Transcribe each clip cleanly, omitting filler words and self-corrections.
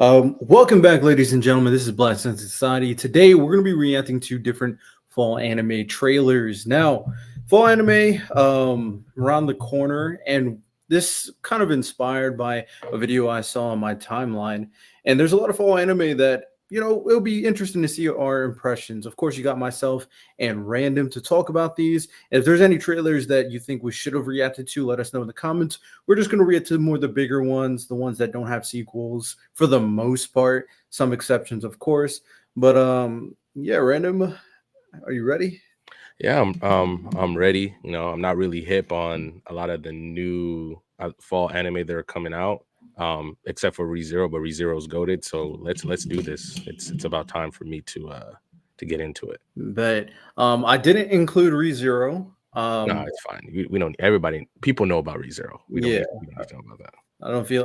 Welcome back, ladies and gentlemen. This is Black Sensei Society. Today, we're going to be reacting to different fall anime trailers. Now, fall anime around the corner, and this kind of inspired by a video I saw on my timeline. And there's a lot of fall anime that it'll be interesting to see our impressions. Of course, you got myself and Random to talk about these. If there's any trailers that you think we should have reacted to, let us know in the comments. We're just going to react to more the bigger ones, the ones that don't have sequels for the most part. Some exceptions, of course. But yeah, Random, are you ready? Yeah, I'm ready. I'm not really hip on a lot of the new fall anime that are coming out, except for ReZero, but ReZero's goaded. So let's do this. It's about time for me to get into it. But I didn't include ReZero. No, it's fine. We don't. Everybody, people know about ReZero. We don't Yeah, need we don't need to know about that.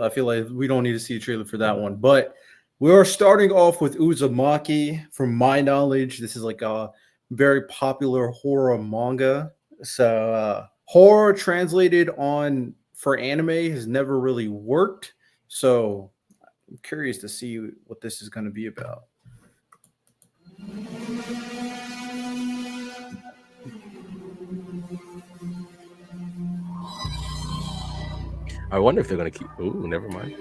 I feel like we don't need to see a trailer for that one. But we are starting off with Uzumaki. From my knowledge, this is like a very popular horror manga. So horror translated on for anime has never really worked. So I'm curious to see what this is going to be about. I wonder if they're gonna keep. Ooh, never mind.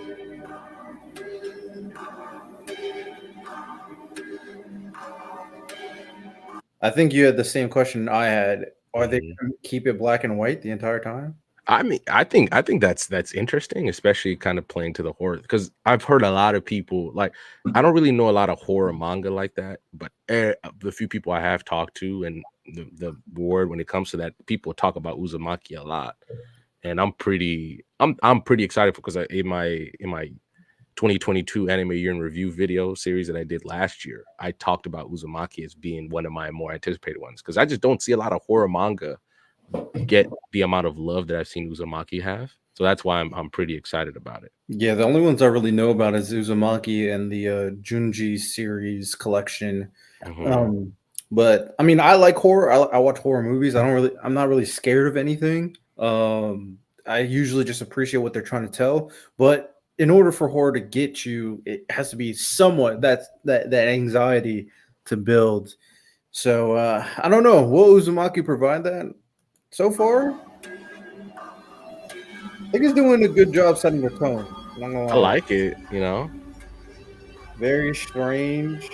I think you had the same question I had. Are they Mhm. going to keep it black and white the entire time? I mean, I think that's interesting, especially kind of playing to the horror because I've heard a lot of people like I don't really know a lot of horror manga like that, but the few people I have talked to and the word when it comes to that, people talk about Uzumaki a lot, and I'm pretty excited because in my 2022 anime year in review video series that I did last year, I talked about Uzumaki as being one of my more anticipated ones because I just don't see a lot of horror manga get the amount of love that I've seen Uzumaki have. So that's why I'm pretty excited about it. Yeah, the only ones I really know about is Uzumaki and the Junji series collection. Mhm. Um, but I mean, I like horror. I watch horror movies. I'm not really scared of anything. I usually just appreciate what they're trying to tell. But in order for horror to get you, it has to be somewhat that anxiety to build. So I don't know. Will Uzumaki provide that so far? I think he's doing a good job setting the tone. Not gonna I lie. like it. Very strange.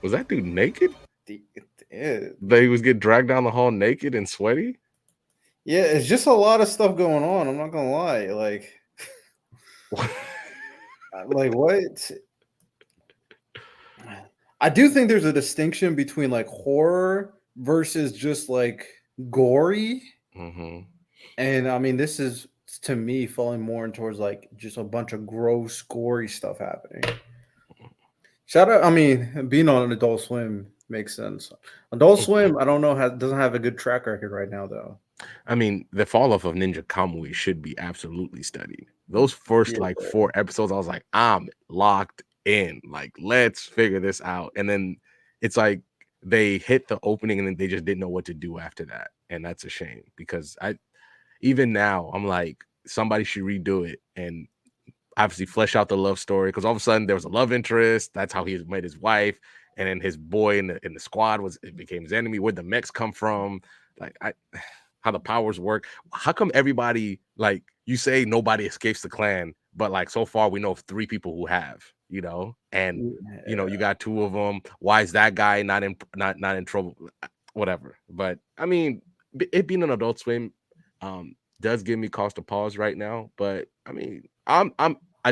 Was that dude naked? It is. That he was getting dragged down the hall naked and sweaty? Yeah, it's just a lot of stuff going on. I'm not gonna lie. Like what? I do think there's a distinction between like horror versus just like gory. Mhm. And I mean, this is to me falling more in towards like just a bunch of gross, gory stuff happening. Shout out, I mean, being on Adult Swim makes sense. Adult Mhm. Swim, I don't know, doesn't have a good track record right now though. I mean, the fall off of Ninja Kamui should be absolutely studied. Those first Yeah. like 4 episodes, I was like, I'm locked in. Like, let's figure this out. And then it's like they hit the opening and then they just didn't know what to do after that. And that's a shame because I even now I'm like, somebody should redo it and obviously flesh out the love story because all of a sudden there was a love interest. That's how he met his wife, and then his boy in the squad was it became his enemy. Where'd the mechs come from? Like I how the powers work. How come everybody like you say nobody escapes the clan, but like so far we know of 3 people who have, and you got 2 of them. Why is that guy not in trouble? Whatever. But I mean, it being an Adult Swim does give me cause to pause right now. But I mean, I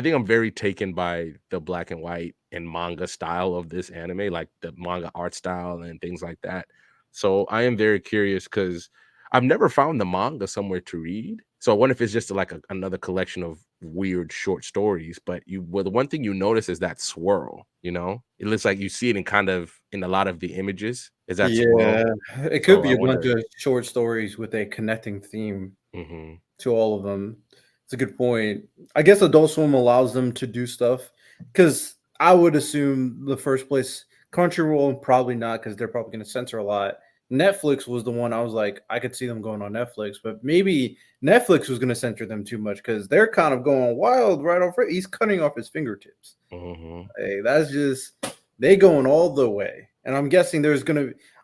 think I'm very taken by the black and white and manga style of this anime, like the manga art style and things like that. So I am very curious because I've never found the manga somewhere to read. So I wonder if it's just like another collection of weird short stories. But the one thing you notice is that swirl. It looks like you see it in kind of in a lot of the images. Is that swirl? Yeah, it could So be I a bunch wonder. of short stories with a connecting theme Mhm. to all of them. It's a good point. I guess Adult Swim allows them to do stuff because I would assume the first place Crunchyroll probably not because they're probably going to censor a lot. Netflix was the one I was like, I could see them going on Netflix, but maybe Netflix was going to censor them too much because they're kind of going wild right off. He's cutting off his fingertips. Mm-hmm. Hey, that's just they going all the way, and I'm guessing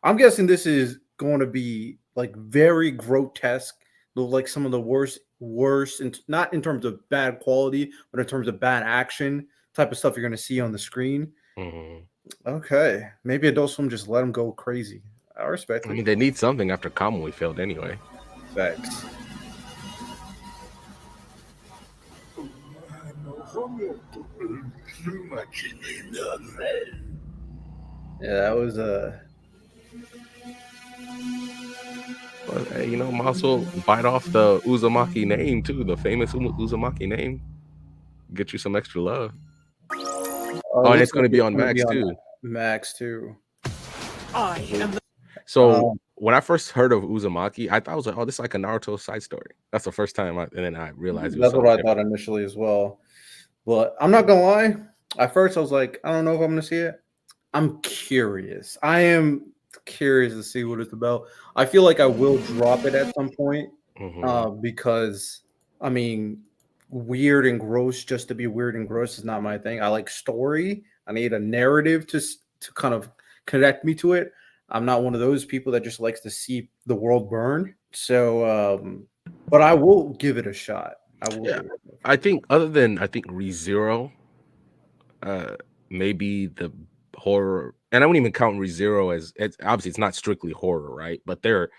I'm guessing this is going to be like very grotesque, like some of the worst, and not in terms of bad quality, but in terms of bad action type of stuff you're going to see on the screen. Mm-hmm. Okay, maybe Adult Swim just let them go crazy. I respect I it. mean, they need something after Kamui failed anyway. Facts. Yeah, that was Well, hey, might also bite off the Uzumaki name too, the famous Uzumaki name. Get you some extra love. it Oh, and looks it's like going to be it's on going to be Max on too. Max too. So Um, when I first heard of Uzumaki, I thought I was like, "Oh, this is like a Naruto side story." That's the first time, and then I realized it was that's what something I thought different. initially as well. But I'm not gonna lie. At first, I was like, I don't know if I'm gonna see it. I'm curious. I am curious to see what it's about. I feel like I will drop it at some point, Hmm. because I mean, weird and gross just to be weird and gross is not my thing. I like story. I need a narrative to kind of connect me to it. I'm not one of those people that just likes to see the world burn. So, but I will give it a shot. I will Yeah, give it a shot I for sure. think other than ReZero, uh, maybe the horror, and I wouldn't even count ReZero as it's obviously it's not strictly horror, right? But they're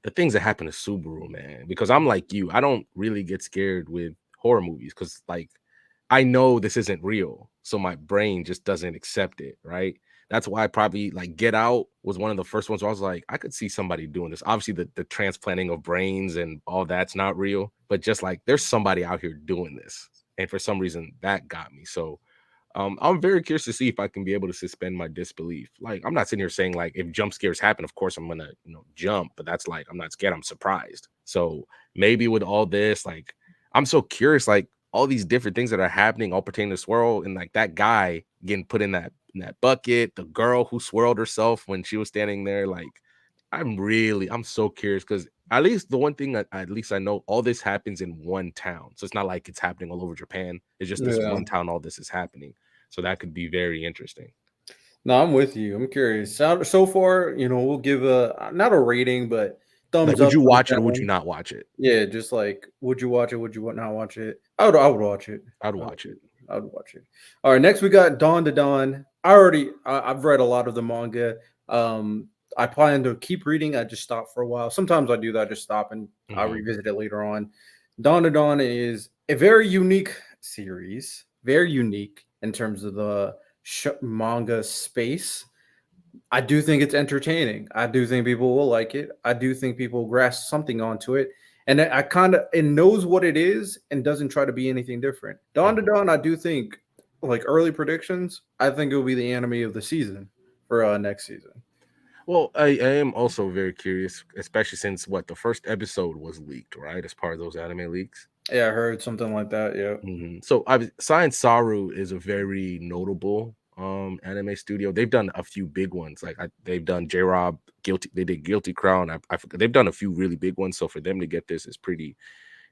the things that happen to Subaru, man. Because I'm like you, I don't really get scared with horror movies because like I know this isn't real, so my brain just doesn't accept it, right? That's why I probably like Get Out was one of the first ones where I was like, I could see somebody doing this. Obviously, the transplanting of brains and all that's not real, but just like there's somebody out here doing this, and for some reason that got me. So I'm very curious to see if I can be able to suspend my disbelief. Like, I'm not sitting here saying like if jump scares happen, of course I'm gonna jump, but that's like I'm not scared, I'm surprised. So maybe with all this, like I'm so curious, like all these different things that are happening, all pertaining to swirl, and like that guy getting put in that bucket, the girl who swirled herself when she was standing there, like I'm so curious because at least the one thing at least I know all this happens in one town. So it's not like it's happening all over Japan. It's just this Yeah. one town all this is happening. So that could be very interesting. No, I'm with you. I'm curious. So far, we'll give a not a rating, but Like, thumbs would up, you thumbs watch it or would you down. not watch it? Yeah, just like, would you watch it? Would you not watch it? I would watch it. I'd I would, watch it. I would watch it. All right, next we got Dawn to Dawn. I've read a lot of the manga. Um, I plan to keep reading. I just stop for a while. Sometimes I do that. I just stop and I'll Mhm. revisit it later on. Dawn to Dawn is a very unique series. Very unique in terms of the manga space. I do think it's entertaining. I do think people will like it. I do think people grasp something onto it. And I kind of it knows what it is and doesn't try to be anything different. Dawn to Mhm. Dawn, I do think like early predictions, I think it will be the anime of the season for next season. Well, I am also very curious, especially since what the first episode was leaked, right? As part of those anime leaks. Yeah, I heard something like that. Yeah. So Science Saru is a very notable anime studio. They've done a few big ones. Like they've done J-Rob, Guilty. They did Guilty Crown. I forgot. They've done a few really big ones. So for them to get this is pretty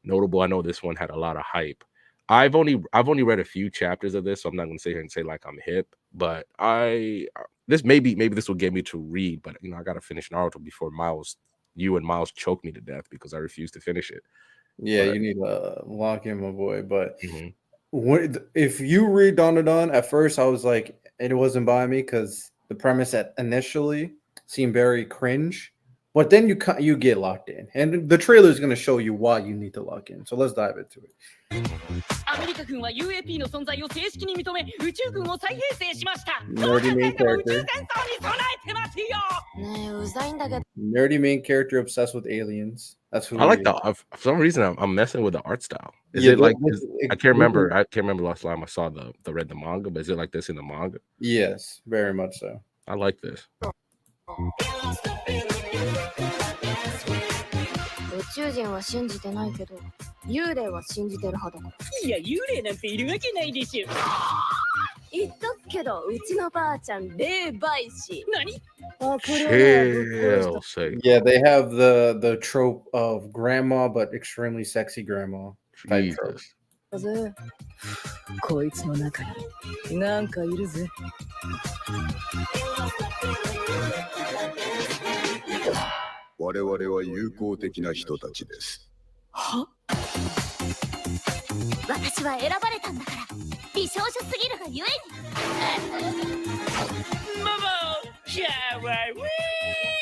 notable. I know this one had a lot of hype. I've only read a few chapters of this, so I'm not gonna sit here and say like I'm hip, but this maybe this will get me to read, but I gotta finish Naruto before you and Miles choke me to death because I refuse to finish it. Yeah, But you need to lock in, my boy. But mhm. if you read Dawn to Dawn, at first I was like, it wasn't by me because the premise at initially seemed very cringe, but then you get locked in, and the trailer is going to show you why you need to lock in. So let's dive into it. アメリカ軍は UAP の存在を正式に認め宇宙軍を再編成しました。 Nerdy main でも宇宙 character, 戦争に備えてますよ。ねえ、うざいんだけど。nerdy main character obsessed with aliens. That's who I he like is. for some reason I'm messing with the art style. Is Yeah, it like I can't this remember. I can't remember last time I saw the read the manga, but is it like this in the manga? yes, very much so. I like this. 宇宙人は信じてないけど、幽霊は信じてる派だから。いや、幽霊なんているわけないでしょ。言っとくけど、うちのばあちゃん霊媒師。何？あ、これはぶっ殺した。 Chill, say. Yeah, they have the trope of grandma, but extremely sexy grandma type trope. Jesus. だぜ。こいつの中になんかいるぜ。我々は友好的な人たちです。は？私は選ばれたんだから美少女すぎるがゆえに。ママ、シャワーウィー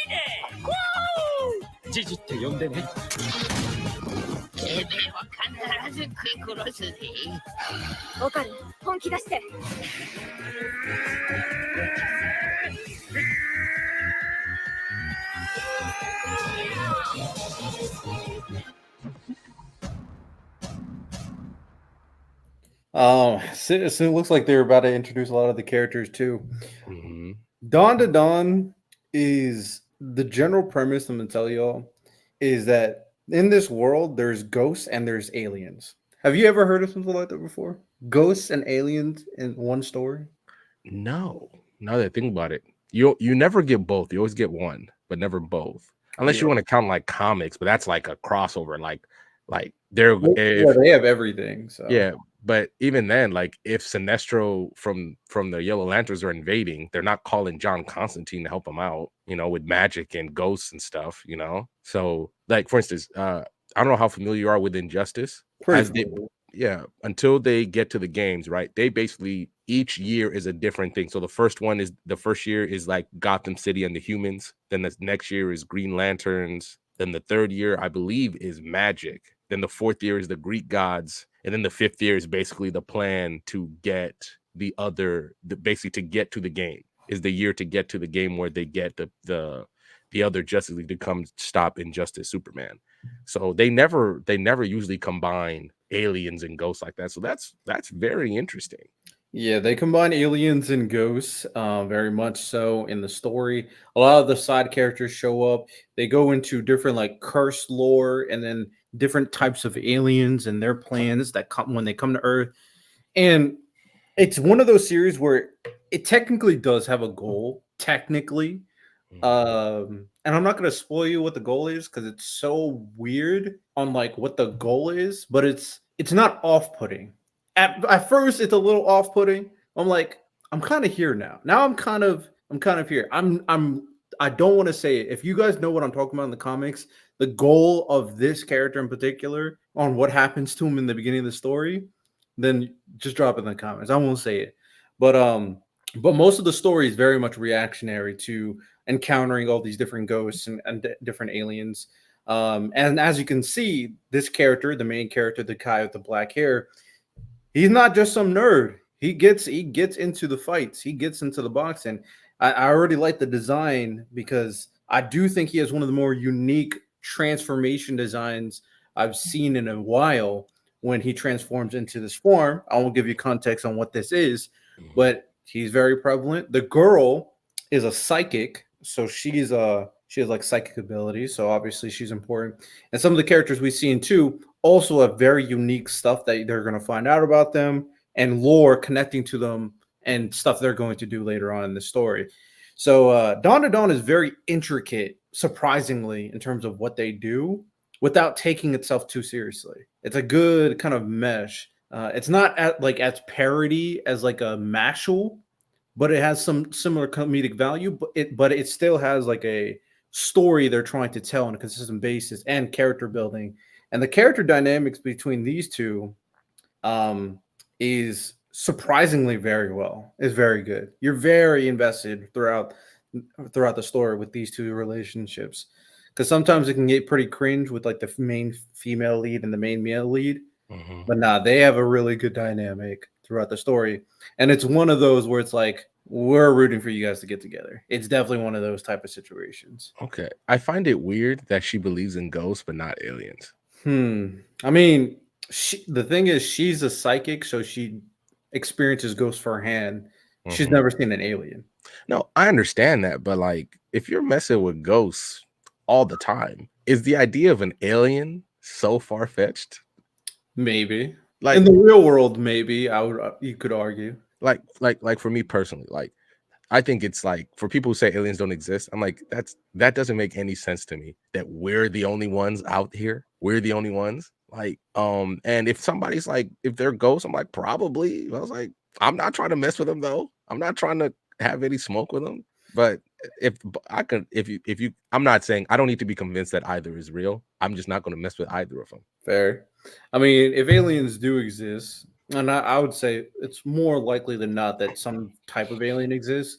ネ。ジジって呼んでね。てめえは必ず食い殺すぜ。わかる、本気出して。So it looks like they're about to introduce a lot of the characters too. Mhm. Dawn to Dawn is the general premise. I'm gonna tell y'all is that in this world there's ghosts and there's aliens. Have you ever heard of something like that before? Ghosts and aliens in one story? No, now that I think about it, you never get both. You always get one, but never both. Unless you Yeah. want to count like comics, but that's like a crossover. Like they're Well, if yeah, they have everything. So yeah, but even then, like if Sinestro from the Yellow Lanterns are invading, they're not calling John Constantine to help them out, with magic and ghosts and stuff. So like for instance, I don't know how familiar you are with Injustice. pretty As they familiar. Yeah, until they get to the games, right? They basically each year is a different thing. So the first year is like Gotham City and the humans. Then the next year is Green Lanterns. Then the third year, I believe, is magic. Then the fourth year is the Greek gods. And then the fifth year is basically the plan to get basically to get to the game. Is the year to get to the game where they get the other Justice League to come stop Injustice Superman. So they never usually combine aliens and ghosts like that. So that's very interesting. Yeah, they combine aliens and ghosts, very much so in the story. A lot of the side characters show up. They go into different like cursed lore, and then different types of aliens and their plans that come when they come to Earth. And it's one of those series where it technically does have a goal, technically. And I'm not gonna spoil you what the goal is because it's so weird on like what the goal is, but it's not off-putting. At first, it's a little off-putting. I'm like, I'm kind of here now. Now I'm kind of here. I don't want to say it. If you guys know what I'm talking about in the comics, the goal of this character in particular on what happens to him in the beginning of the story, then just drop it in the comments. I won't say it. But most of the story is very much reactionary to encountering all these different ghosts and different aliens. And as you can see, this character, the main character, the guy with the black hair, he's not just some nerd. He gets into the fights. He gets into the boxing. I already like the design because I do think he has one of the more unique transformation designs I've seen in a while when he transforms into this form. I won't give you context on what this is, but he's very prevalent. The girl is a psychic, so she has like psychic abilities, so obviously she's important. And some of the characters we've seen too also have very unique stuff that they're going to find out about them and lore connecting to them and stuff they're going to do later on in the story. So Dawn to Dawn is very intricate, surprisingly, in terms of what they do without taking itself too seriously. It's a good kind of mesh. It's not like as parody as like a Mashal, but it has some similar comedic value. But it still has like a story they're trying to tell on a consistent basis and character building. And the character dynamics between these two is surprisingly very well. Is very good. You're very invested throughout the story with these two relationships. Because sometimes it can get pretty cringe with like the main female lead and the main male lead. Mhm. But nah, they have a really good dynamic throughout the story. And it's one of those where it's like, we're rooting for you guys to get together. It's definitely one of those type of situations. Okay. I find it weird that she believes in ghosts but not aliens. I mean, the thing is, she's a psychic, so she experiences ghosts firsthand. She's Mhm. never seen an alien. No, I understand that, but like if you're messing with ghosts all the time, is the idea of an alien so far-fetched? Maybe Like in the real world, maybe you could argue. like for me personally, like I think it's like for people who say aliens don't exist, I'm like, that doesn't make any sense to me that we're the only ones out here. We're the only ones. Like, and if somebody's like, if they're ghosts, I'm like, probably. I was like, I'm not trying to mess with them though. I'm not trying to have any smoke with them. But if I can, if you, I'm not saying I don't need to be convinced that either is real. I'm just not going to mess with either of them. Fair. I mean, if aliens do exist, and I would say it's more likely than not that some type of alien exists.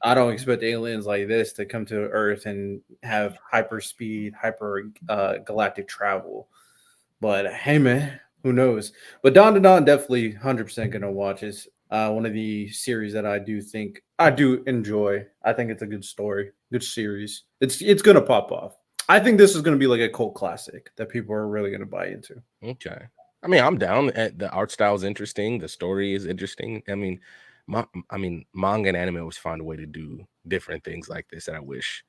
I don't expect aliens like this to come to Earth and have hyper speed, hyper galactic travel. But hey, man, who knows? But Don to Don definitely 100% gonna watch. Is one of the series that I do think I do enjoy. I think it's a good story, good series. It's gonna pop off. I think this is gonna be like a cult classic that people are really gonna buy into. Okay. I mean, I'm down. The art style is interesting. The story is interesting. I mean, manga and anime always find a way to do different things like this that I wish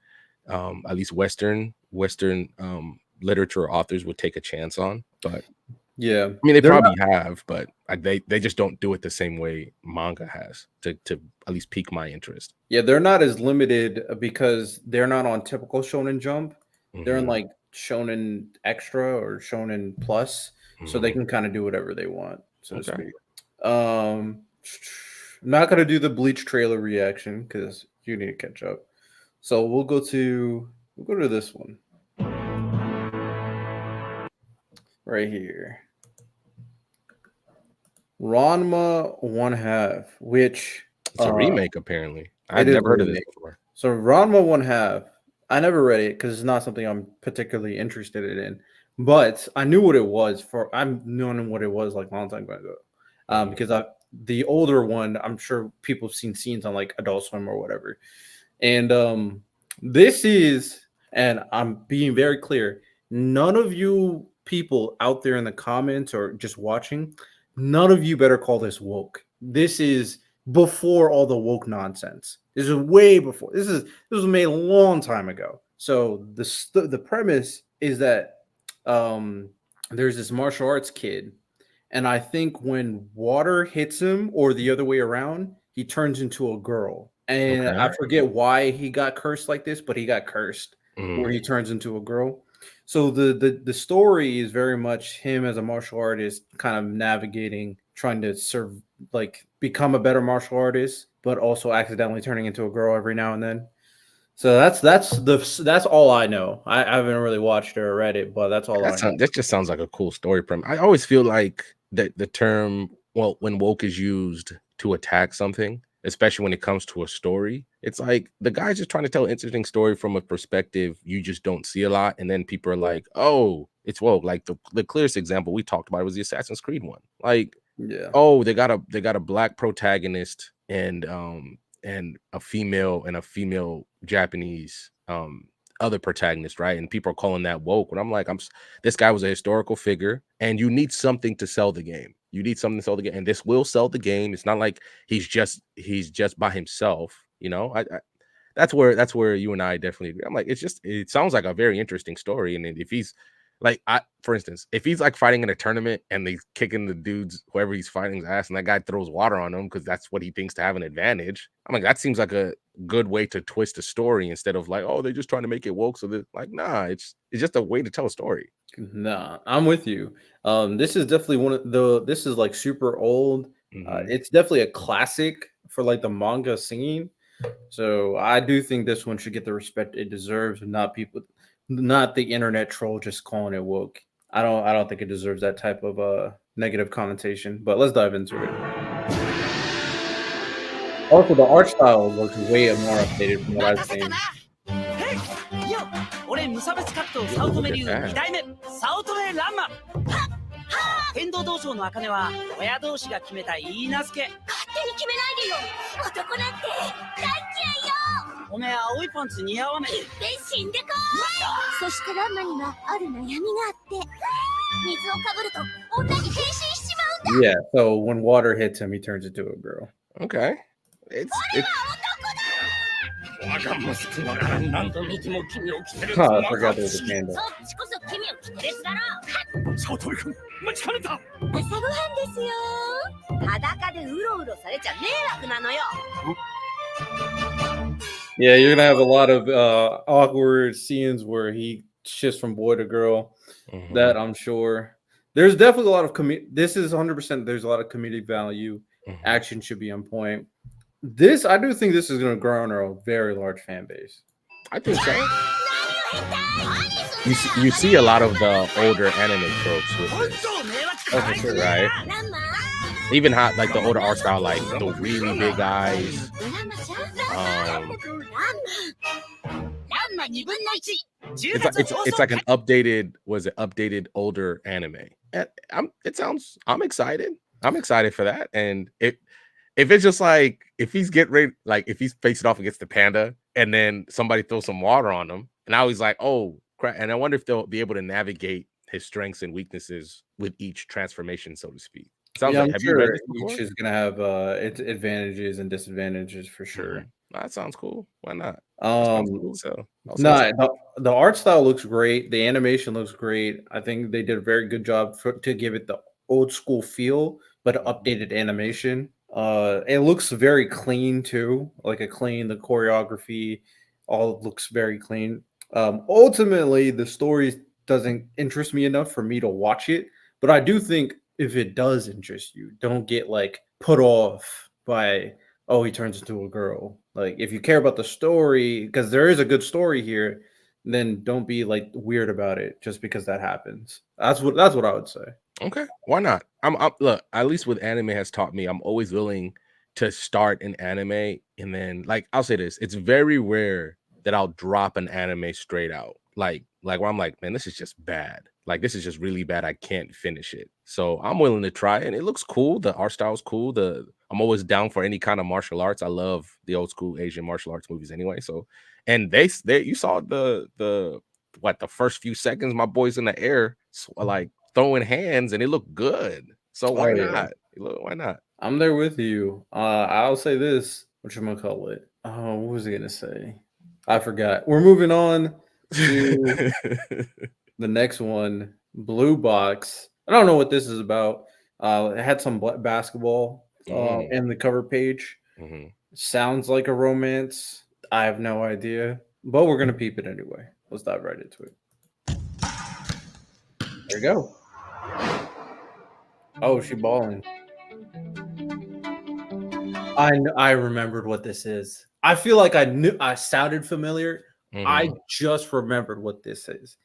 at least Western literature authors would take a chance on. But Yeah, I mean, they they're not. probably have, but they just don't do it the same way manga has to at least pique my interest. Yeah, they're not as limited because they're not on typical Shonen Jump. They're in Mhm, like Shonen Extra or Shonen Plus, so they mhm. can kind of do whatever they want, so to Okay. speak. Um, I'm not gonna do the Bleach trailer reaction because you need to catch up. So we'll go to this one right here. Ranma One Half, which It's a remake, apparently. it I've is a never heard of this remake. before. So Ranma One Half, I never read it because it's not something I'm particularly interested in. But I knew what it was for. I'm knowing what it was like a long time ago. Mhm. Because the older one, I'm sure people have seen scenes on like Adult Swim or whatever. And this is, and I'm being very clear, none of you people out there in the comments or just watching, none of you better call this woke. This is before all the woke nonsense. This is way before. This was made a long time ago. So the premise is that um there's this martial arts kid, and I think when water hits him or the other way around, he turns into a girl. And I Okay. forget why he got cursed like this, but he got cursed where Mhm. he turns into a girl. So the story is very much him as a martial artist kind of navigating, trying to serve, like become a better martial artist, but also accidentally turning into a girl every now and then. So that's all I know. I haven't really watched it or read it, but that's all I know. That just sounds like a cool story premise. I always feel like that the term, well, when woke is used to attack something, especially when it comes to a story, it's like the guy's just trying to tell an interesting story from a perspective you just don't see a lot, and then people are like, "Oh, it's woke." Like the clearest example we talked about was the Assassin's Creed one. Like, Yeah. oh, they got a black protagonist and a female Japanese other protagonist, right? And people are calling that woke. When I'm like, this guy was a historical figure, and you need something to sell the game. You need something to sell the game, and this will sell the game. It's not like he's just by himself, you know. That's where you and I definitely agree. I'm like, it sounds like a very interesting story. And if he's like, for instance, if he's like fighting in a tournament and he's kicking the dude's whoever he's fighting's ass, and that guy throws water on him because that's what he thinks to have an advantage. I'm like, that seems like a good way to twist a story instead of like, oh, they're just trying to make it woke. So they're like, nah, it's just a way to tell a story. Nah, I'm with you. This is definitely one of the. This is like super old. Hmm. It's definitely a classic for like the manga scene. So I do think this one should get the respect it deserves, and not the internet troll just calling it woke. I don't think it deserves that type of negative connotation. But let's dive into it. Also, the art style looks way more updated from what I've 待たせた seen. なへいよ俺無差別格闘早乙女流 Look at that. 2代目早乙女ランマ天道道場の茜は親同士が決めた許嫁勝手に決めないでよ。男なんて大嫌いよ。おめえ青いパンツ似合わねえいっぺん死んでこい。そしてランマにはある悩みがあって、水をかぶると女に変身しちまうんだ。 Yeah. So when water hits him, he turns into a girl. Okay, it's 我が息子ながら何度見ても君を着てる Huh, I forgot there was a panda. そっちこそ君を着てるやつだろ。早乙女君待ちかねた朝ごはんですよ。裸でうろうろされちゃ迷惑なのよ。 Yeah, you're gonna have a lot of awkward scenes where he shifts from boy to girl. Mhm. That I'm sure. There's definitely a lot of This is 100%. There's a lot of comedic value. Mhm. Action should be on point. This, I do think this is going to garner a very large fan base. I think so. You see a lot of the older anime tropes with this, Oh, for sure. right? ランマ Even hot like the older art style, like the really big eyes. ランマちゃん Um, ランマ2分の1 it's like an updated older anime. And I'm excited. I'm excited for that. And if it's just like if he's facing off against the panda and then somebody throws some water on him, and now he's like, oh crap. And I wonder if they'll be able to navigate his strengths and weaknesses with each transformation, so to speak. Sounds Yeah, like, I'm have you read sure this before? each is going to have its advantages and disadvantages for sure. Mhm. That sounds cool. Why not? That sounds cool. So I'll say No, so. the art style looks great. The animation looks great. I think they did a very good job to give it the old school feel, but updated animation. It looks very clean too, like the choreography all looks very clean. Ultimately, the story doesn't interest me enough for me to watch it, but I do think if it does interest you, don't get like put off by oh, he turns into a girl. Like, if you care about the story, because there is a good story here, then don't be like weird about it just because that happens. That's what I would say. Okay, why not? Look, at least with anime has taught me I'm always willing to start an anime and then like I'll say this, it's very rare that I'll drop an anime straight out. Like where I'm like, man, this is just bad. Like this is just really bad. I can't finish it. So I'm willing to try it. And it looks cool. The art style's cool. I'm always down for any kind of martial arts. I love the old school Asian martial arts movies anyway. So and they you saw the first few seconds, my boy's in the air, like throwing hands, and it looked good. So why Oh yeah, not? Why not? I'm there with you. I'll say this. What you gonna call it? Oh, what was I gonna say? I forgot. We're moving on to the next one, Blue Box. I don't know what this is about. It had some basketball in the cover page. Mhm. Sounds like a romance. I have no idea, but we're gonna peep it anyway. Let's dive right into it. There we go. Oh, she balling. I remembered what this is. I feel like I sounded familiar. I Mhm. just remembered what this is.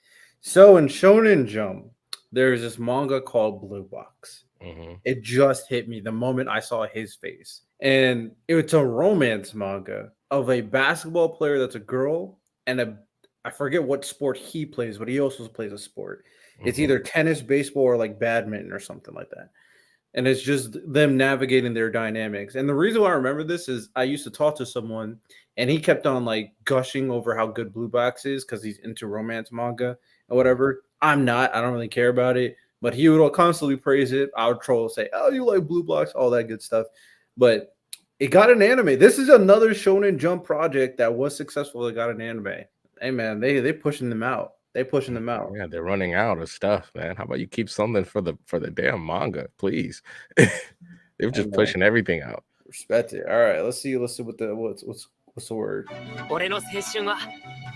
So in Shonen Jump, there's this manga called Blue Box. Mhm. It just hit me the moment I saw his face. And it's a romance manga of a basketball player that's a girl and I forget what sport he plays, but he also plays a sport. It's Mhm. either tennis, baseball, or like badminton or something like that. And it's just them navigating their dynamics. And the reason why I remember this is I used to talk to someone and he kept on like gushing over how good Blue Box is because he's into romance manga and whatever. I'm not, I don't really care about it, but he would constantly praise it. I would troll, say, oh, you like Blue Box, all that good stuff. But it got an anime. This is another Shonen Jump project that was successful that got an anime. Hey man, they pushing them out. They pushing them out. Yeah, they're running out of stuff, man. How about you keep something for the damn manga, please? They're Hey just man, pushing everything out. respect it. All right, let's see what the what's the word? 俺の青春は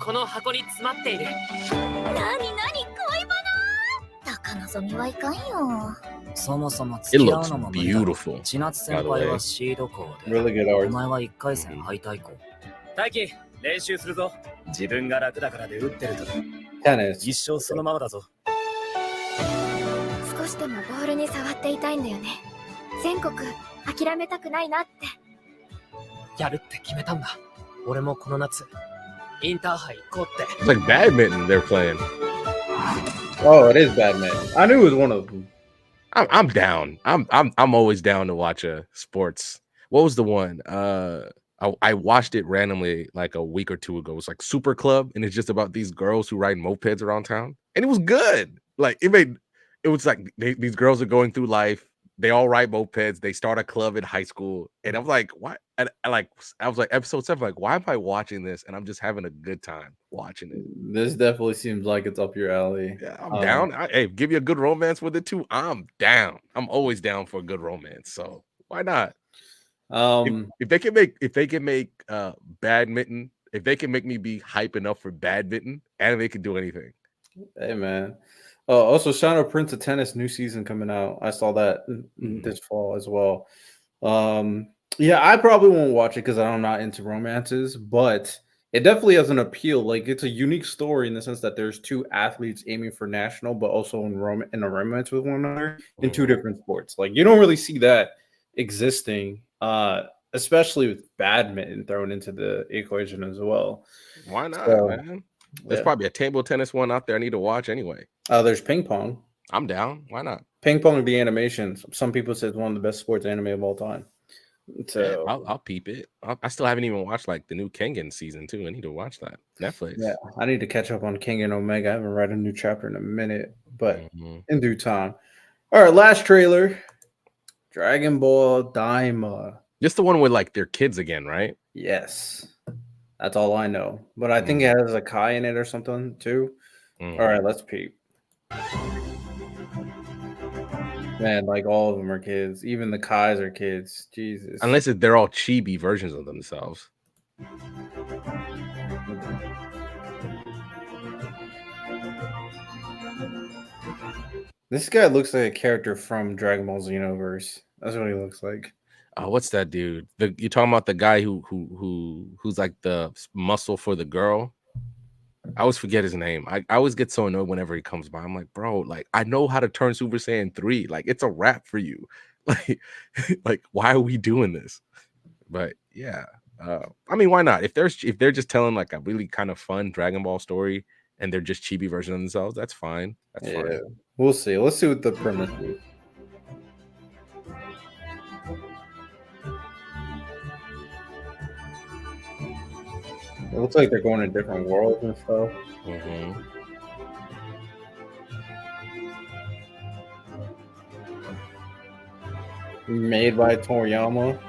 この箱に詰まっている。なになに恋バナ高望みはいかんよ。そもそも It 付き合う looks のも無理だろ。 beautiful. 千夏 by 先 the 輩 way. はシード校で、 Really good お art. 前は1回戦敗退校。大輝、練習するぞ。自分が楽だからで打ってると。 Tennis. 一生そのままだぞ。少しでもボールに触っていたいんだよね。全国諦めたくないなって。やるって決めたんだ。俺もこの夏、インターハイ行こうって。 It's like badminton they're playing. Oh, it is badminton. I knew it was one of them. I'm down. I'm always down to watch a sports. What was the one? I watched it randomly like a week or two ago. It was like Super Club, and it's just about these girls who ride mopeds around town, and it was good. Like it was like these girls are going through life. They all ride mopeds. They start a club in high school, and I'm like, why? And I was like episode 7. Like, why am I watching this? And I'm just having a good time watching it. This definitely seems like it's up your alley. Yeah, I'm down. Hey, give you a good romance with it too. I'm down. I'm always down for a good romance. So Why not? Um, If they can make badminton, if they can make me be hype enough for badminton, anime can do anything. hey man. Also, Shadow Prince of Tennis new season coming out. I saw that this fall as well. Yeah, I probably won't watch it because I'm not into romances, but it definitely has an appeal. Like it's a unique story in the sense that there's two athletes aiming for national, but also in a romance with one another in two different sports. Like you don't really see that existing, especially with badminton thrown into the equation as well. Why not, So man? There's yeah, probably a table tennis one out there I need to watch anyway. there's ping pong. I'm down. Why not? Ping pong, the animation. Some people say it's one of the best sports anime of all time. Yeah, So I'll peep it. I still haven't even watched like the new Kengan season 2. I need to watch that. Netflix. yeah, I need to catch up on King and Omega. I haven't read a new chapter in a minute, but Mhm. in due time. All right, last trailer. Dragon Ball Daima. Just the one with like their kids again, right? Yes. That's all I know. But I think it has a Kai in it or something too. Mhm. All right, let's peep. Man, like all of them are kids. Even the Kais are kids. Jesus. Unless they're all chibi versions of themselves. This guy looks like a character from Dragon Ball Xenoverse. That's what he looks like. What's that dude? You're talking about the guy who's like the muscle for the girl. I always forget his name. I always get so annoyed whenever he comes by. I'm like, bro, like I know how to turn Super Saiyan 3. Like it's a wrap for you. Like why are we doing this? But yeah, I mean, why not? If they're just telling like a really kind of fun Dragon Ball story and they're just chibi version of themselves, that's fine. That's Yeah, fine. we'll see. Let's see what the premise is. It looks like they're going to different worlds and stuff. Mm-hmm. Made by Toriyama.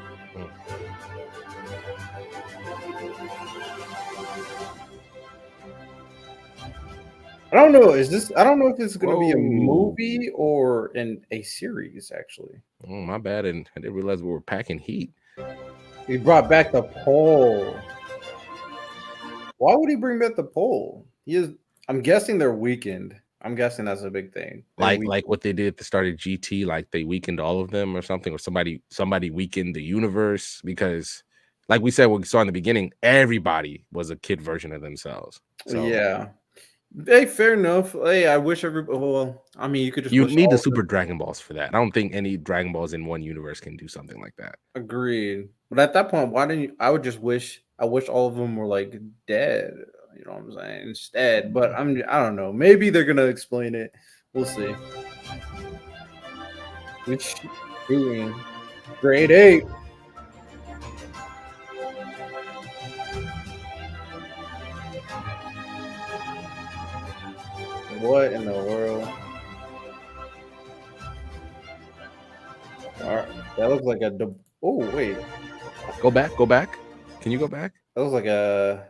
I don't know. I don't know if it's going to be a Whoa. movie or in a series, actually. Oh, my bad. And I didn't realize we were packing heat. He brought back the pole. Why would he bring back the pole? I'm guessing they're weakened. I'm guessing that's a big thing. Like what they did at the start of GT, like they weakened all of them or something, or somebody weakened the universe because, like we said, what we saw in the beginning, everybody was a kid version of themselves. So Yeah. Hey, fair enough. Hey, I wish everybody. Well, I mean, you could just you wish need the all of Super them. Dragon Balls for that. I don't think any Dragon Balls in one universe can do something like that. Agreed. But at that point, why didn't you? I would just wish. I wish all of them were like dead. You know what I'm saying? Instead, but I don't know. Maybe they're gonna explain it. We'll see. Which doing grade 8. What in the world? All right, that looks like a. Oh wait, Go back. Can you go back? that looks like a.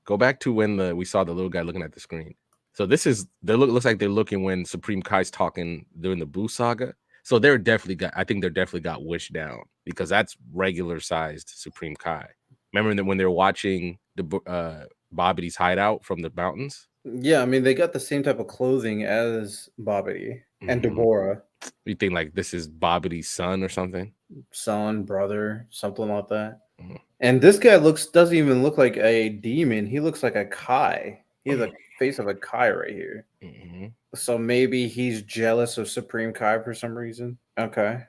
Go back to when we saw the little guy looking at the screen. So this is looks like they're looking when Supreme Kai's talking during the Buu saga. So I think they're definitely got wished down because that's regular sized Supreme Kai. Remember that when they're watching the Bobbity's hideout from the mountains? Yeah, I mean they got the same type of clothing as Bobbity and Deborah. You think like this is Bobbity's son or something? Son, brother, something like that. Mhm. And this guy doesn't even look like a demon. He looks like a Kai. He has a face of a Kai right here. Mhm. So maybe he's jealous of Supreme Kai for some reason. Okay.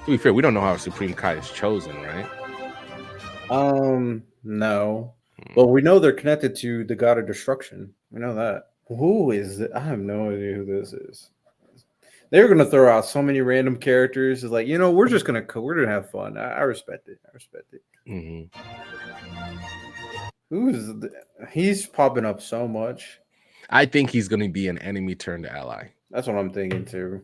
To be fair, we don't know how Supreme Kai is chosen, right? No. But we know they're connected to the god of destruction. We know that. Who is it? I have no idea who this is. They're gonna throw out so many random characters. It's like, we're just gonna have fun. I respect it. I respect it. Mhm. He's popping up so much. I think he's going to be an enemy turned ally. That's what I'm thinking too.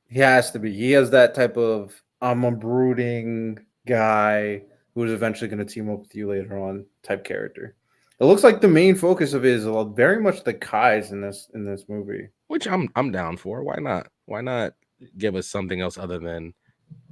He has to be. He has that type of I'm a brooding guy who's eventually going to team up with you later on type character. It looks like the main focus of it is very much the Kais in this movie. Which I'm down for. Why not? Why not give us something else other than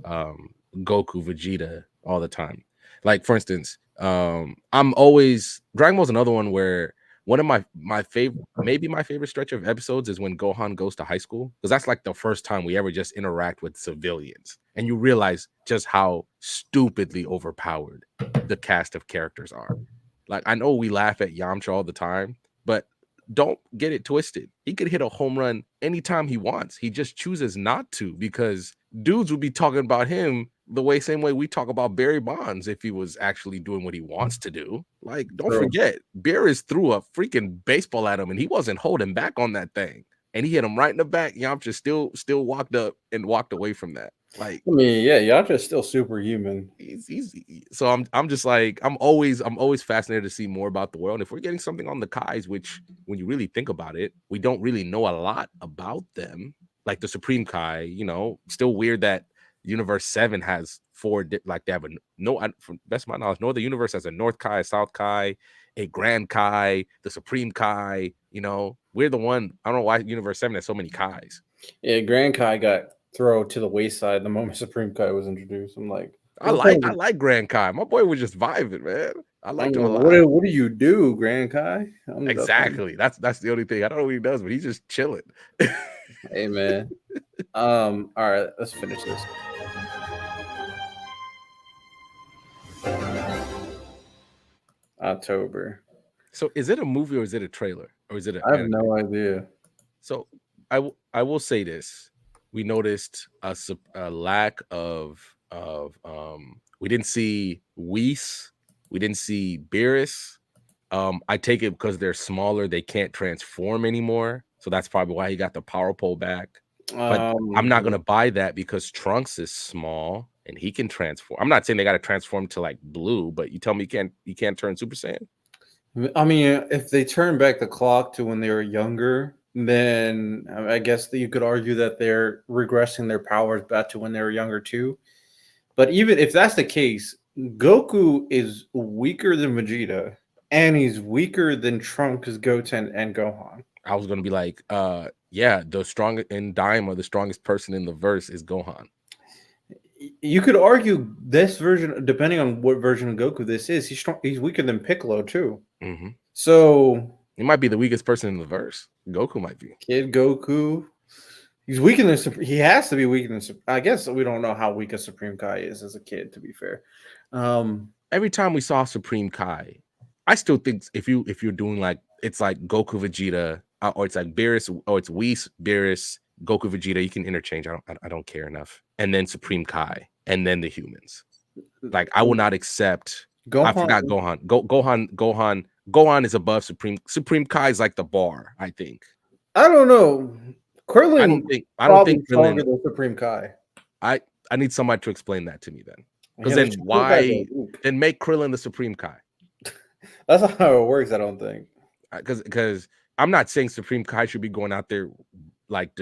Goku, Vegeta all the time. Like for instance, I'm always Dragon Ball's another one where one of my favorite, maybe my favorite stretch of episodes is when Gohan goes to high school, because that's like the first time we ever just interact with civilians, and you realize just how stupidly overpowered the cast of characters are. Like I know we laugh at Yamcha all the time, but don't get it twisted. He could hit a home run anytime he wants. He just chooses not to because dudes would be talking about him the same way we talk about Barry Bonds if he was actually doing what he wants to do. Like, don't True. forget, Beerus threw a freaking baseball at him and he wasn't holding back on that thing. And he hit him right in the back. Yamcha still walked up and walked away from that. Like, I mean, yeah, Yamcha's still superhuman. so I'm just like I'm always fascinated to see more about the world. And if we're getting something on the Kais, which when you really think about it, we don't really know a lot about them. Like the Supreme Kai, still weird that Universe 7 has four like they have from best of my knowledge, no other universe has a North Kai, a South Kai, a Grand Kai, the Supreme Kai. We're the one. I don't know why Universe 7 has so many Kais. Yeah, Grand Kai got thrown to the wayside the moment Supreme Kai was introduced. I'm like, I like Grand Kai. My boy was just vibing, man. I liked him a lot. What do you do, Grand Kai? Exactly. That's the only thing. I don't know what he does, but he's just chilling. Hey man. All right, let's finish this. October. So is it a movie or is it a trailer? Or is it I have no idea. So I will say this. We noticed a lack of we didn't see Whis, we didn't see Beerus. I take it because they're smaller, they can't transform anymore. So that's probably why he got the power pole back. But I'm not gonna buy that because Trunks is small and he can transform. I'm not saying they gotta transform to like blue, but you tell me you can't turn Super Saiyan. I mean, if they turn back the clock to when they were younger, then I guess that you could argue that they're regressing their powers back to when they were younger too. But even if that's the case, Goku is weaker than Vegeta, and he's weaker than Trunks, Goten, and Gohan. I was gonna be like, yeah, the strongest in Daima, the strongest person in the verse is Gohan. You could argue this version, depending on what version of Goku this is, he's strong. He's weaker than Piccolo too. Mm-hmm. So he might be the weakest person in the verse. Goku might be. Kid Goku. He's weaker than. He has to be weaker than. I guess we don't know how weak a Supreme Kai is as a kid. To be fair, every time we saw Supreme Kai, I still think if you're doing like it's like Goku Vegeta, or it's like Beerus, or it's Whis Beerus, Goku Vegeta, you can interchange. I don't care enough. And then Supreme Kai, and then the humans. Like I will not accept. Gohan. I forgot Gohan. Gohan is above Supreme. Supreme Kai is like the bar. I think. I don't know. Krillin. I don't think stronger than Supreme Kai. I need somebody to explain that to me then. Because then why? Then make Krillin the Supreme Kai. That's not how it works. I don't think. Because I'm not saying Supreme Kai should be going out there like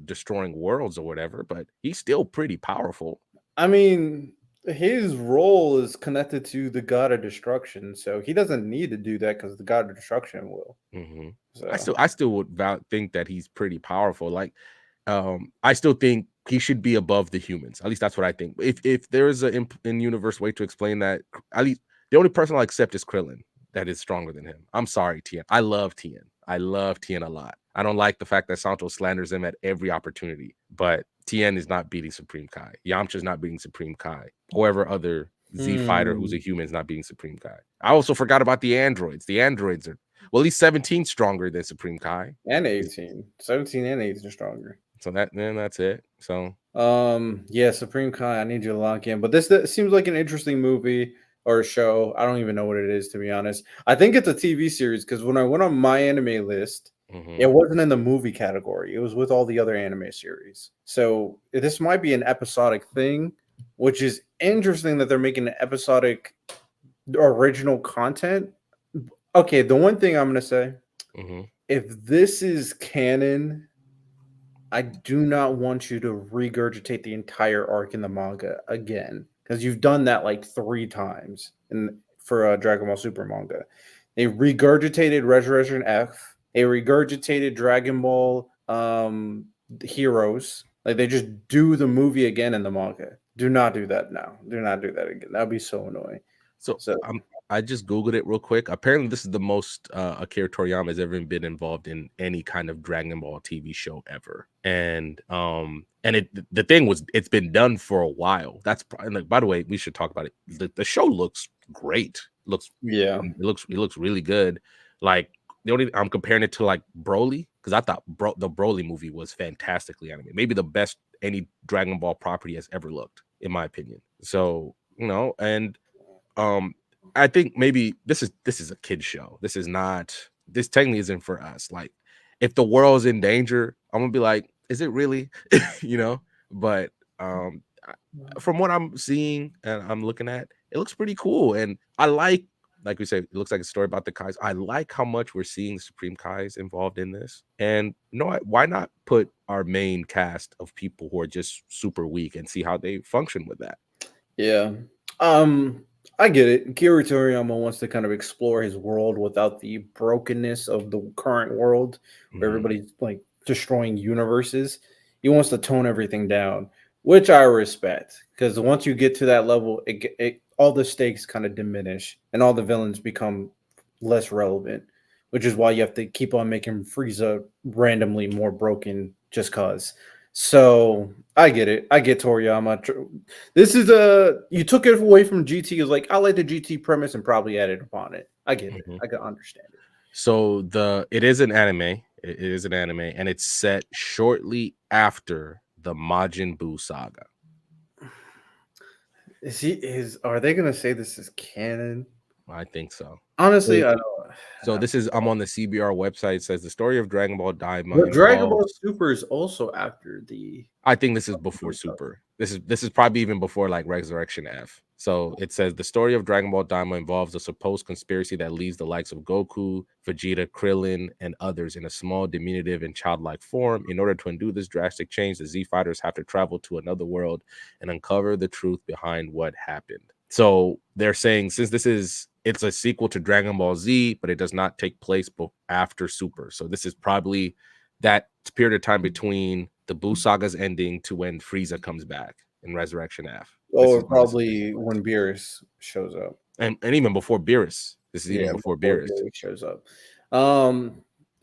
destroying worlds or whatever, but he's still pretty powerful. I mean, his role is connected to the God of Destruction, so he doesn't need to do that because the God of Destruction will. Mm-hmm. So. I still would think that he's pretty powerful. Like, I still think he should be above the humans. At least that's what I think. If there is an in-universe way to explain that, at least the only person I'll accept is Krillin. That is stronger than him. I'm sorry, Tien. I love Tien a lot. I don't like the fact that Santo slanders him at every opportunity, but Tien is not beating Supreme Kai. Yamcha is not beating Supreme Kai. Whoever other Z fighter who's a human is not beating Supreme Kai. I also forgot about the androids. The androids are, well, at least 17 stronger than Supreme Kai. And 18. 17 and 18 are stronger. So that's it. So yeah, Supreme Kai, I need you to lock in. But this seems like an interesting movie or a show. I don't even know what it is, to be honest. I think it's a TV series because when I went on my anime list, it wasn't in the movie category. It was with all the other anime series. So this might be an episodic thing, which is interesting that they're making an episodic original content. Okay, the one thing I'm going to say, if this is canon, I do not want you to regurgitate the entire arc in the manga again, because you've done that like 3 times for Dragon Ball Super manga. They regurgitated Resurrection F. They regurgitated Dragon Ball Heroes. Like they just do the movie again in the manga. Do not do that now. Do not do that again. That'd be so annoying. So So I just googled it real quick. Apparently, this is the most Akira Toriyama has ever been involved in any kind of Dragon Ball TV show ever. And the thing was, it's been done for a while. That's like, by the way, we should talk about it. The show looks great. yeah. It looks really good. Like the only I'm comparing it to like Broly because I thought the Broly movie was fantastically animated. Maybe the best any Dragon Ball property has ever looked, in my opinion. So and um I think maybe this is a kid show. This technically isn't for us. Like if the world's in danger, I'm gonna be like, is it really? you know, but from what I'm seeing and I'm looking at, it looks pretty cool. And I like we said, it looks like a story about the Kais. I like how much we're seeing Supreme Kais involved in this. And why not put our main cast of people who are just super weak and see how they function with that? Yeah. Um, I get it. Akira Toriyama wants to kind of explore his world without the brokenness of the current world where Mhm. everybody's like destroying universes. He wants to tone everything down, which I respect because once you get to that level, all the stakes kind of diminish and all the villains become less relevant, which is why you have to keep on making Frieza randomly more broken just cause. So I get it. I get Toriyama. This is a you took it away from GT. Is like I like the GT premise and probably added upon it. I get it. Mhm. I can understand it. So it is an anime. It is an anime, and it's set shortly after the Majin Buu saga. Are they gonna say this is canon? I think so. Honestly, So I don't. so this is I'm on the CBR website. It says the story of Dragon Ball Daima But Dragon Ball involves. Super is also after the. I think this is before Super. This is probably even before like Resurrection F. So it says the story of Dragon Ball Daima involves a supposed conspiracy that leaves the likes of Goku, Vegeta, Krillin, and others in a small, diminutive, and childlike form. In order to undo this drastic change, the Z Fighters have to travel to another world and uncover the truth behind what happened. So they're saying since it's a sequel to Dragon Ball Z, but it does not take place after Super. So this is probably that period of time between the Buu saga's ending to when Frieza comes back in Resurrection F. This Or is when this is, probably when Beerus shows up. and even before Beerus. This is even Yeah, before before Beerus. Beerus shows up.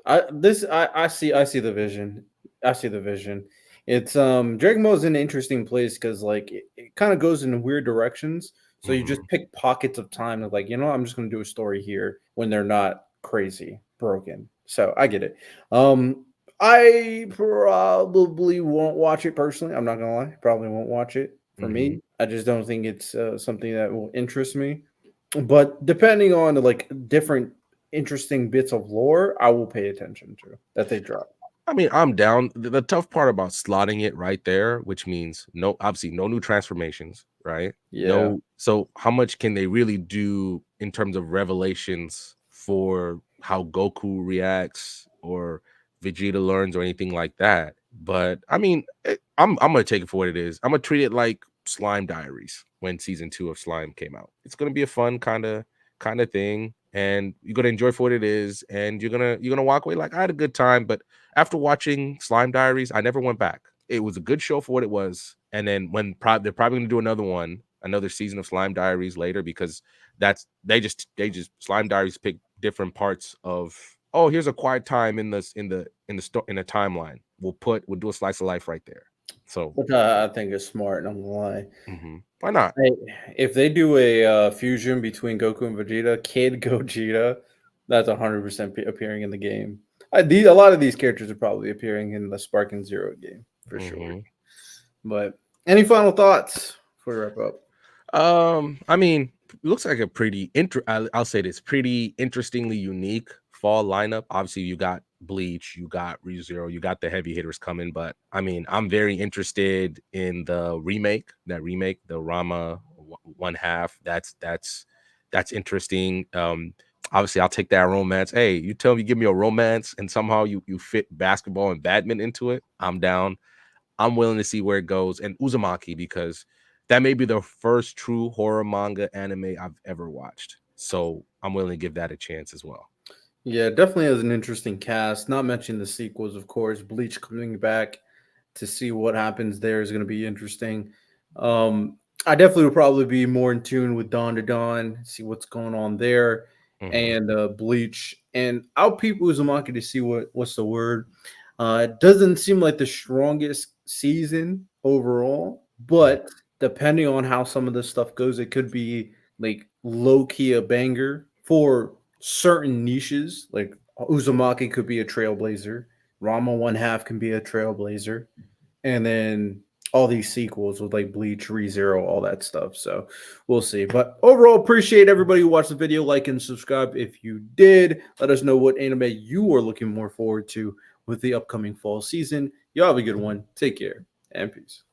I see the vision. I see the vision. It's Dragon Ball is an interesting place because like it kind of goes in weird directions. So you just Mhm. pick pockets of time of like, I'm just gonna do a story here when they're not crazy broken. So I get it. I probably won't watch it personally. I'm not gonna lie. Probably won't watch it for Mhm. me. I just don't think it's something that will interest me. But depending on like different interesting bits of lore, I will pay attention to that they drop. I mean, I'm down. The tough part about slotting it right there, which means obviously no new transformations, right? Yeah. No. So how much can they really do in terms of revelations for how Goku reacts or Vegeta learns or anything like that? But I mean, I'm gonna take it for what it is. I'm gonna treat it like Slime Diaries when season 2 of Slime came out. It's gonna be a fun kind of thing, and you're gonna enjoy for what it is, and you're gonna walk away like I had a good time, but after watching Slime Diaries, I never went back. It was a good show for what it was. And then when they're probably going to do another season of Slime Diaries later because they just Slime Diaries pick different parts of. Oh, here's a quiet time in the timeline. We'll do a slice of life right there. So Which I think is smart. I'm gonna lie. why not? Hey, if they do a fusion between Goku and Vegeta, Kid Gogeta, that's 100% appearing in the game. A lot of these characters are probably appearing in the Spark and Zero game for sure. Mhm. But any final thoughts before we wrap up? I mean, it looks like a I'll say this pretty interestingly unique fall lineup. Obviously, you got Bleach, you got ReZero, you got the heavy hitters coming, but I mean, I'm very interested in the remake, the Rama one half. That's interesting. Obviously, I'll take that romance. Hey, you tell me, give me a romance, and somehow you fit basketball and badminton into it. I'm down. I'm willing to see where it goes. And Uzumaki, because that may be the first true horror manga anime I've ever watched. So I'm willing to give that a chance as well. Yeah, definitely has an interesting cast. Not mentioning the sequels, of course. Bleach coming back. to see what happens there is going to be interesting. I definitely would probably be more in tune with Dawn to Dawn, see what's going on there, Mhm. and Bleach, and I'll peep Uzumaki to see what's the word. It doesn't seem like the strongest season overall, but depending on how some of this stuff goes, it could be like low key a banger for certain niches. Like Uzumaki could be a trailblazer. Rama one half can be a trailblazer, and then all these sequels with like Bleach, ReZero, all that stuff. So we'll see. But overall, appreciate everybody who watched the video. Like and subscribe if you did. Let us know what anime you are looking more forward to with the upcoming fall season. Y'all have a good one. Take care and peace.